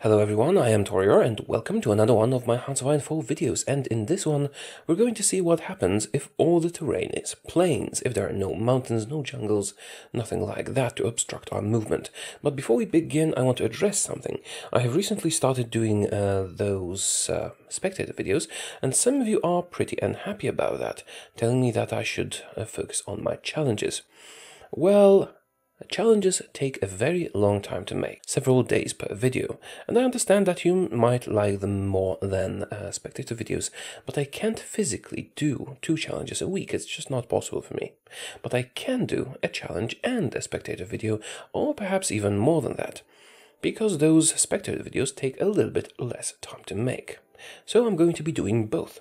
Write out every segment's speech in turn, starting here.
Hello everyone, I am Taureor and welcome to another one of my Hearts of Iron 4 videos, and in this one we're going to see what happens if all the terrain is plains, if there are no mountains, no jungles, nothing like that to obstruct our movement. But before we begin, I want to address something. I have recently started doing those spectator videos, and some of you are pretty unhappy about that, telling me that I should focus on my challenges. Well, challenges take a very long time to make, several days per video, and I understand that you might like them more than spectator videos, but I can't physically do 2 challenges a week. It's just not possible for me. But I can do a challenge and a spectator video, or perhaps even more than that, because those spectator videos take a little bit less time to make. So I'm going to be doing both.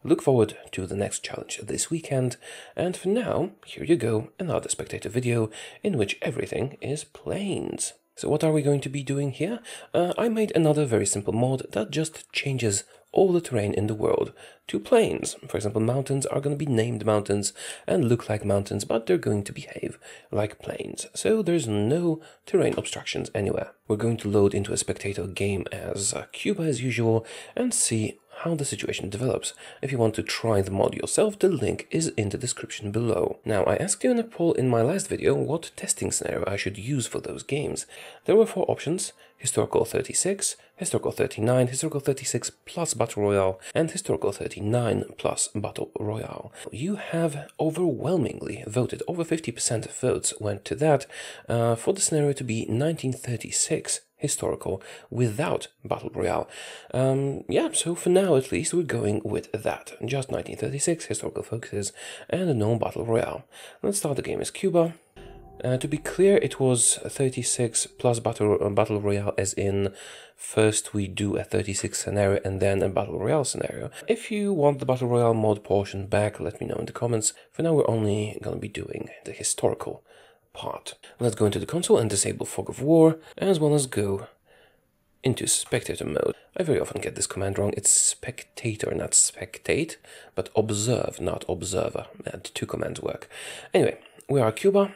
Look forward to the next challenge this weekend, and for now, here you go, another spectator video in which everything is plains. So what are we going to be doing here? I made another very simple mod that just changes all the terrain in the world to plains. For example, mountains are going to be named mountains and look like mountains, but they're going to behave like plains. So there's no terrain obstructions anywhere. We're going to load into a spectator game as Cuba as usual and see how the situation develops. If you want to try the mod yourself, the link is in the description below. Now, I asked you in a poll in my last video what testing scenario I should use for those games. There were 4 options: Historical 36, Historical 39, Historical 36 plus Battle Royale, and Historical 39 plus Battle Royale. You have overwhelmingly voted, over 50% of votes went to that, for the scenario to be 1936 historical without Battle Royale. Yeah, so for now at least we're going with that. Just 1936 historical focuses and no Battle Royale. Let's start the game as Cuba. To be clear, it was 36 plus Battle Royale, as in first we do a 36 scenario and then a Battle Royale scenario. If you want the Battle Royale mod portion back, let me know in the comments. For now we're only going to be doing the historical part. Let's go into the console and disable Fog of War, as well as go into spectator mode. I very often get this command wrong. It's spectator, not spectate, but observe, not observer. And 2 commands work. Anyway, we are Cuba.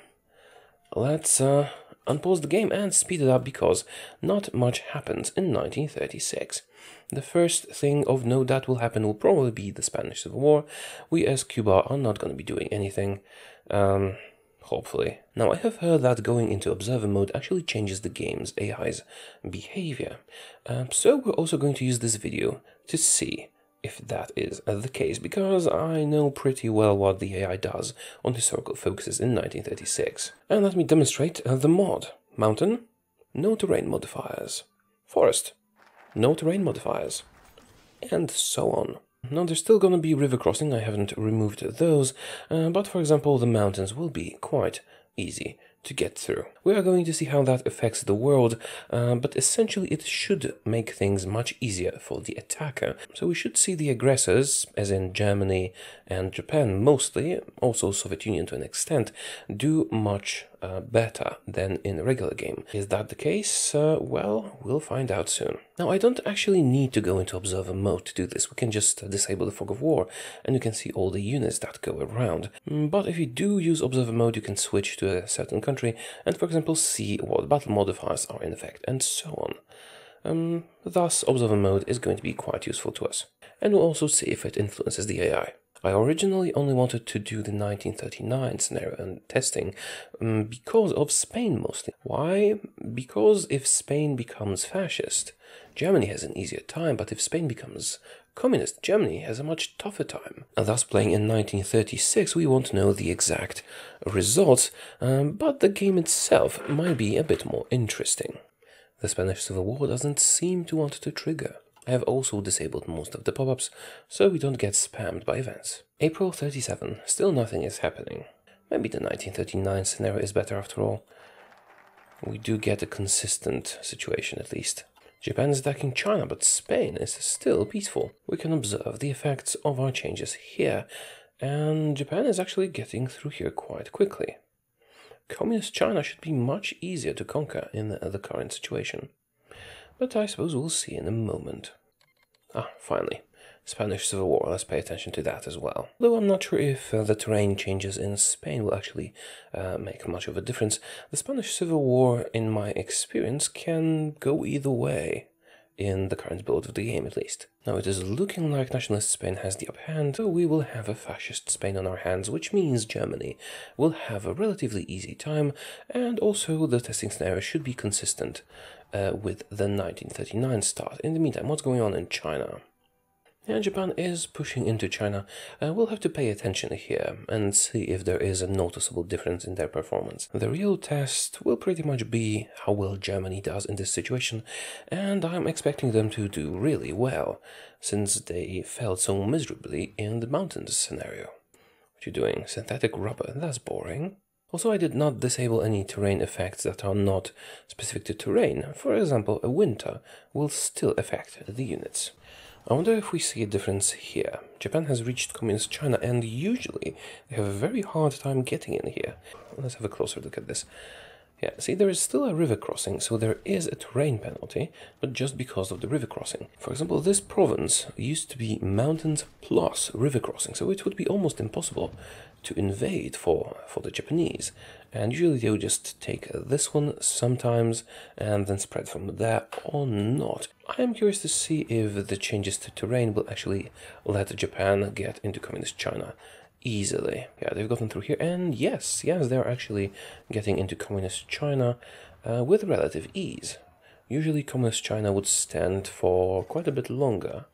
Let's unpause the game and speed it up, because not much happens in 1936. The first thing of note that will happen will probably be the Spanish Civil War. We as Cuba are not going to be doing anything. Hopefully. Now, I have heard that going into observer mode actually changes the game's AI's behavior. So we're also going to use this video to see if that is the case, because I know pretty well what the AI does on historical focuses in 1936. And let me demonstrate the mod. Mountain, no terrain modifiers. Forest, no terrain modifiers. And so on. Now, there's still gonna be river crossing. I haven't removed those, but for example, the mountains will be quite easy to get through. We are going to see how that affects the world, but essentially it should make things much easier for the attacker. So we should see the aggressors, as in Germany and Japan mostly, also Soviet Union to an extent, do much better than in a regular game. Is that the case? Well, we'll find out soon. Now, I don't actually need to go into observer mode to do this. We can just disable the Fog of War, and you can see all the units that go around. But if you do use observer mode, you can switch to a certain country and, for example, see what battle modifiers are in effect, and so on. Thus, observer mode is going to be quite useful to us. And we'll also see if it influences the AI. I originally only wanted to do the 1939 scenario and testing because of Spain mostly. Why? Because if Spain becomes fascist, Germany has an easier time, but if Spain becomes communist, Germany has a much tougher time. And thus, playing in 1936, we won't know the exact results, but the game itself might be a bit more interesting. The Spanish Civil War doesn't seem to want to trigger. I have also disabled most of the pop-ups, so we don't get spammed by events. April 37, still nothing is happening. Maybe the 1939 scenario is better after all. We do get a consistent situation at least. Japan is attacking China, but Spain is still peaceful. We can observe the effects of our changes here, and Japan is actually getting through here quite quickly. Communist China should be much easier to conquer in the current situation. But I suppose we'll see in a moment. Finally. Spanish Civil War, let's pay attention to that as well. Though I'm not sure if the terrain changes in Spain will actually make much of a difference. The Spanish Civil War, in my experience, can go either way. in the current build of the game at least. Now it is looking like nationalist Spain has the upper hand, so we will have a fascist Spain on our hands, which means Germany will have a relatively easy time, and also the testing scenario should be consistent with the 1939 start. In the meantime, what's going on in China? Yeah, Japan is pushing into China. We'll have to pay attention here and see if there is a noticeable difference in their performance. The real test will pretty much be how well Germany does in this situation, and I'm expecting them to do really well, since they failed so miserably in the mountains scenario. What you doing? Synthetic rubber? That's boring. Also, I did not disable any terrain effects that are not specific to terrain. For example, a winter will still affect the units. I wonder if we see a difference here. Japan has reached communist China, and usually they have a very hard time getting in here. Let's have a closer look at this. Yeah, see, there is still a river crossing, so there is a terrain penalty, but just because of the river crossing. For example, this province used to be mountains plus river crossing, so it would be almost impossible to invade for the Japanese. And usually they would just take this one sometimes and then spread from there or not. I am curious to see if the changes to terrain will actually let Japan get into communist China easily. Yeah, they've gotten through here, and yes, they're actually getting into communist China with relative ease. Usually communist China would stand for quite a bit longer,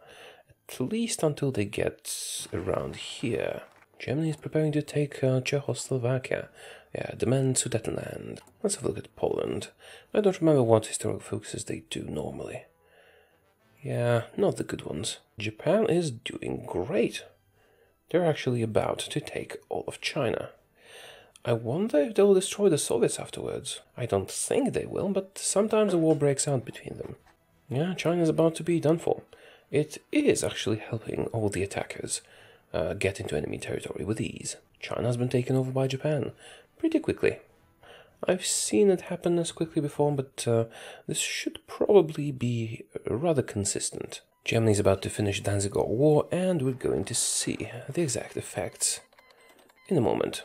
at least until they get around here. Germany is preparing to take Czechoslovakia. Yeah, demand Sudetenland. Let's have a look at Poland. I don't remember what historical focuses they do normally. Yeah, not the good ones. Japan is doing great. They're actually about to take all of China. I wonder if they'll destroy the Soviets afterwards. I don't think they will, but sometimes a war breaks out between them. Yeah, China's about to be done for. It is actually helping all the attackers get into enemy territory with ease. China's been taken over by Japan pretty quickly. I've seen it happen as quickly before, but this should probably be rather consistent. Germany's about to finish Danziger War, and we're going to see the exact effects in a moment.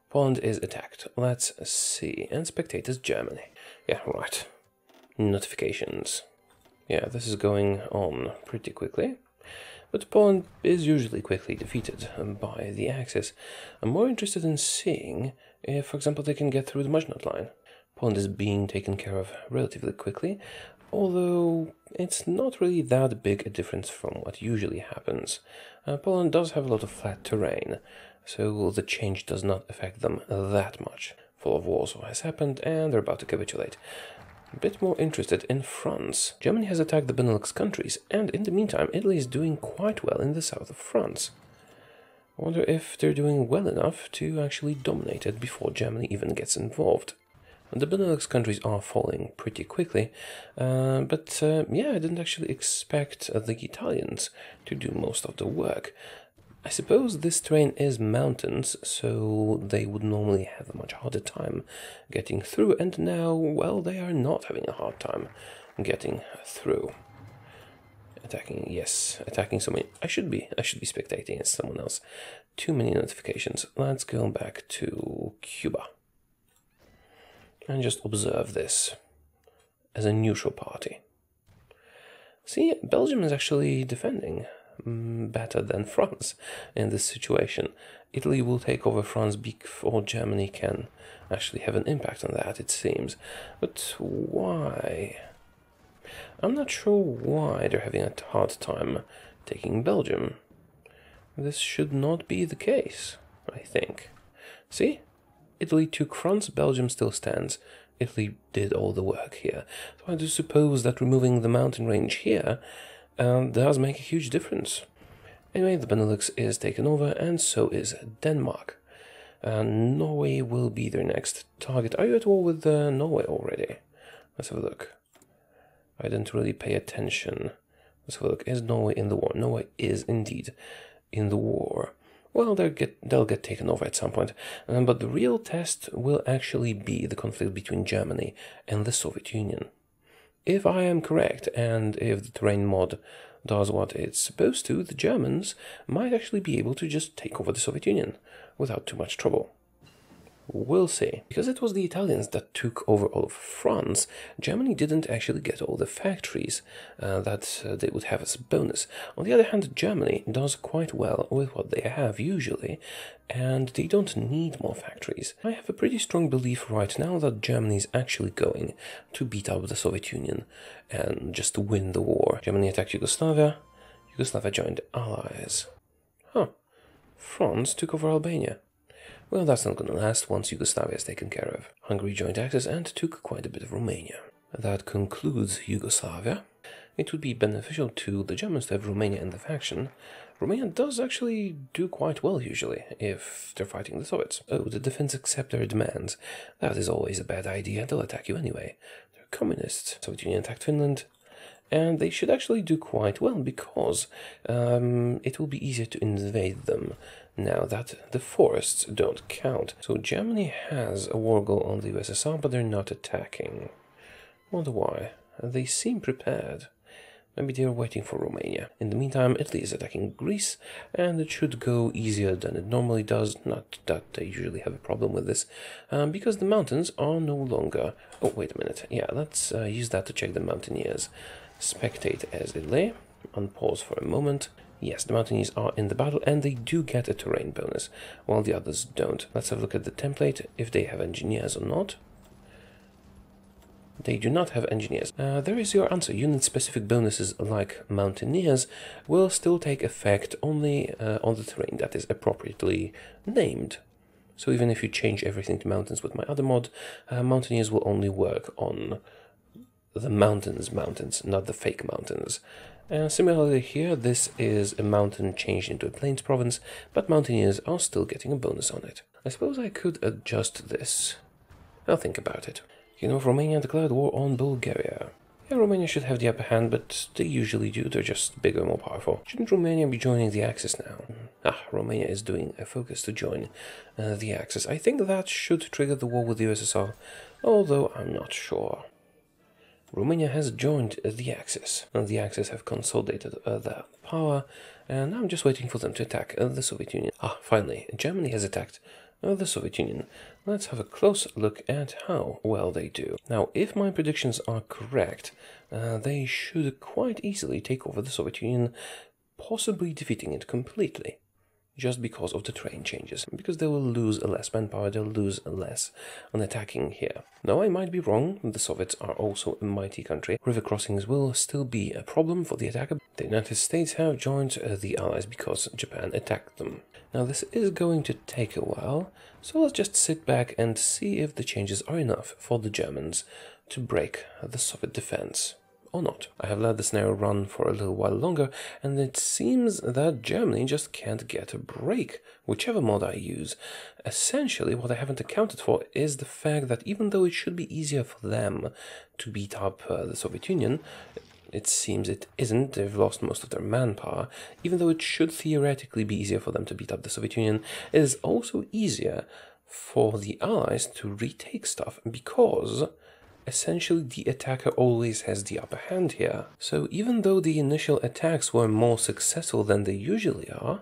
Poland is attacked. Let's see. And spectators, Germany. Yeah, right. Notifications. Yeah, this is going on pretty quickly. But Poland is usually quickly defeated by the Axis. I'm more interested in seeing if, for example, they can get through the Maginot Line. Poland is being taken care of relatively quickly, although it's not really that big a difference from what usually happens. Poland does have a lot of flat terrain, so the change does not affect them that much. Fall of Warsaw has happened, and they're about to capitulate. A bit more interested in France. Germany has attacked the Benelux countries, and in the meantime, Italy is doing quite well in the south of France. I wonder if they're doing well enough to actually dominate it before Germany even gets involved. The Benelux countries are falling pretty quickly, but yeah, I didn't actually expect the Italians to do most of the work. I suppose this terrain is mountains, so they would normally have a much harder time getting through, and now, well, they are not having a hard time getting through. Attacking so many. I should be spectating as someone else. Too many notifications. Let's go back to Cuba and just observe this as a neutral party. See, Belgium is actually defending better than France in this situation. Italy will take over France before Germany can actually have an impact on that, it seems. But why? I'm not sure why they're having a hard time taking Belgium. This should not be the case, I think. See? Italy took France, Belgium still stands. Italy did all the work here. So I do suppose that removing the mountain range here does make a huge difference. Anyway, the Benelux is taken over, and so is Denmark. Norway will be their next target. Are you at war with Norway already? Let's have a look. I didn't really pay attention. Let's have a look. Is Norway in the war? Norway is indeed in the war. Well, they'll get taken over at some point. But the real test will actually be the conflict between Germany and the Soviet Union. If I am correct, and if the terrain mod does what it's supposed to, the Germans might actually be able to just take over the Soviet Union without too much trouble. We'll see. Because it was the Italians that took over all of France, Germany didn't actually get all the factories that they would have as a bonus. On the other hand, Germany does quite well with what they have usually, and they don't need more factories. I have a pretty strong belief right now that Germany is actually going to beat up the Soviet Union and just win the war. Germany attacked Yugoslavia. Yugoslavia joined Allies. Huh. France took over Albania. Well, that's not going to last once Yugoslavia is taken care of. Hungary joined Axis and took quite a bit of Romania. That concludes Yugoslavia. It would be beneficial to the Germans to have Romania in the faction. Romania does actually do quite well usually, if they're fighting the Soviets. Oh, the defense accept their demands. That is always a bad idea, they'll attack you anyway. They're communists. Soviet Union attacked Finland. And they should actually do quite well because it will be easier to invade them now that the forests don't count. So Germany has a war goal on the USSR, but they're not attacking. Wonder why? They seem prepared. Maybe they're waiting for Romania. In the meantime, Italy is attacking Greece, and it should go easier than it normally does. Not that they usually have a problem with this, because the mountains are no longer... Oh, wait a minute. Yeah, let's use that to check the mountaineers. Spectate as Italy. Unpause for a moment. Yes, the mountaineers are in the battle, and they do get a terrain bonus, while the others don't. Let's have a look at the template, if they have engineers or not. They do not have engineers. There is your answer. Unit-specific bonuses like mountaineers will still take effect only on the terrain that is appropriately named. So even if you change everything to mountains with my other mod, mountaineers will only work on the mountains, not the fake mountains. Similarly here, this is a mountain changed into a plains province, but mountaineers are still getting a bonus on it. I suppose I could adjust this. I'll think about it. You know, Romania declared war on Bulgaria. Yeah, Romania should have the upper hand, but they usually do. They're just bigger and more powerful. Shouldn't Romania be joining the Axis now? Romania is doing a focus to join the Axis. I think that should trigger the war with the USSR, although I'm not sure. Romania has joined the Axis, and the Axis have consolidated their power, and I'm just waiting for them to attack the Soviet Union. Finally, Germany has attacked the Soviet Union. Let's have a close look at how well they do. Now, if my predictions are correct, they should quite easily take over the Soviet Union, possibly defeating it completely. Just because of the terrain changes. Because they will lose less manpower, they'll lose less on attacking here. Now, I might be wrong, the Soviets are also a mighty country. River crossings will still be a problem for the attacker. The United States have joined the Allies because Japan attacked them. Now, this is going to take a while, so let's just sit back and see if the changes are enough for the Germans to break the Soviet defense. Or not. I have let the scenario run for a little while longer, and it seems that Germany just can't get a break, whichever mod I use. Essentially, what I haven't accounted for is the fact that even though it should be easier for them to beat up the Soviet Union, it seems it isn't. They've lost most of their manpower. Even though it should theoretically be easier for them to beat up the Soviet Union, it is also easier for the Allies to retake stuff because... essentially, the attacker always has the upper hand here. So even though the initial attacks were more successful than they usually are,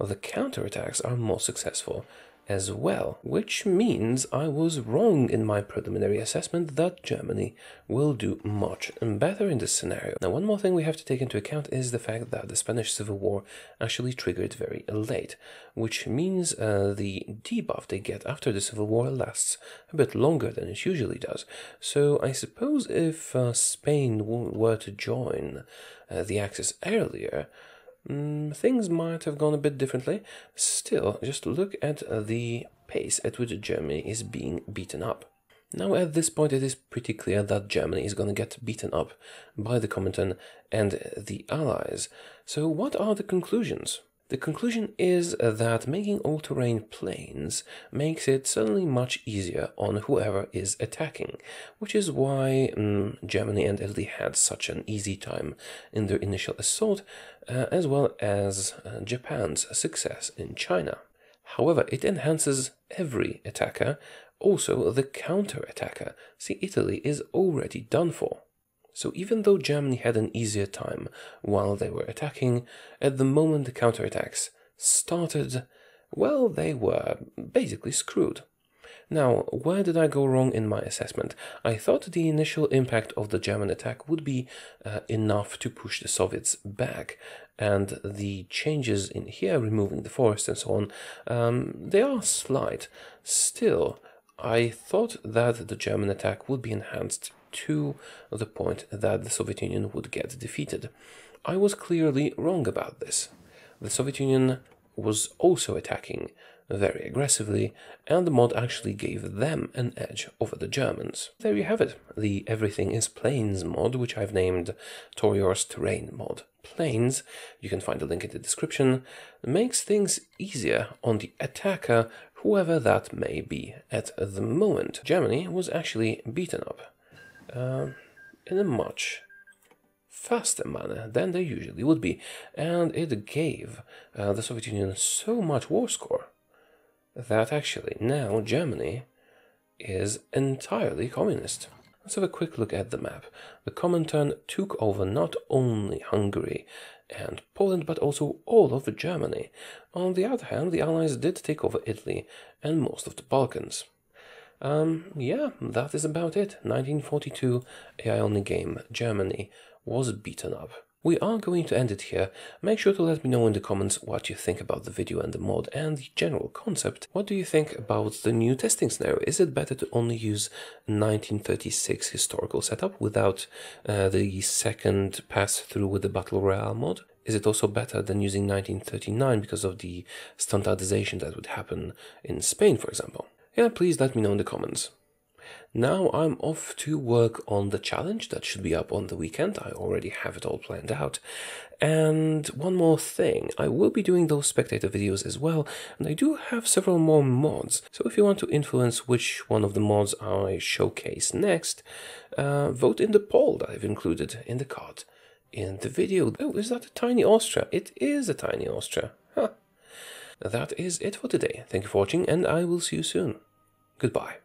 the counterattacks are more successful as well, which means I was wrong in my preliminary assessment that Germany will do much better in this scenario. Now, one more thing we have to take into account is the fact that the Spanish Civil War actually triggered very late, which means the debuff they get after the Civil War lasts a bit longer than it usually does. So I suppose if Spain were to join the Axis earlier, things might have gone a bit differently. Still, just look at the pace at which Germany is being beaten up. Now, at this point, it is pretty clear that Germany is going to get beaten up by the Comintern and the Allies. So what are the conclusions? The conclusion is that making all-terrain plains makes it suddenly much easier on whoever is attacking, which is why Germany and Italy had such an easy time in their initial assault, as well as Japan's success in China. However, it enhances every attacker, also the counter-attacker. See, Italy is already done for. So even though Germany had an easier time while they were attacking, at the moment the counterattacks started, well, they were basically screwed. Now, where did I go wrong in my assessment? I thought the initial impact of the German attack would be enough to push the Soviets back, and the changes in here, removing the forest and so on, they are slight. Still, I thought that the German attack would be enhanced to the point that the Soviet Union would get defeated. I was clearly wrong about this. The Soviet Union was also attacking very aggressively, and the mod actually gave them an edge over the Germans. There you have it, the Everything is Plains mod, which I've named Taureor's Terrain mod. Plains, you can find a link in the description, makes things easier on the attacker, whoever that may be at the moment. Germany was actually beaten up in a much faster manner than they usually would be, and it gave the Soviet Union so much war score that actually now Germany is entirely communist. Let's have a quick look at the map. The Comintern took over not only Hungary and Poland, but also all of Germany. On the other hand, the Allies did take over Italy and most of the Balkans. Yeah, that is about it. 1942, AI-only game, Germany was beaten up. We are going to end it here. Make sure to let me know in the comments what you think about the video and the mod and the general concept. What do you think about the new testing scenario? Is it better to only use 1936 historical setup without the second pass through with the Battle Royale mod? Is it also better than using 1939 because of the standardization that would happen in Spain, for example? Yeah, please let me know in the comments. Now I'm off to work on the challenge that should be up on the weekend. I already have it all planned out. And one more thing, I will be doing those spectator videos as well, and I do have several more mods. So if you want to influence which one of the mods I showcase next, vote in the poll that I've included in the card in the video. Oh, is that a tiny Austria? It is a tiny Austria. Huh. That is it for today. Thank you for watching, and I will see you soon. Goodbye.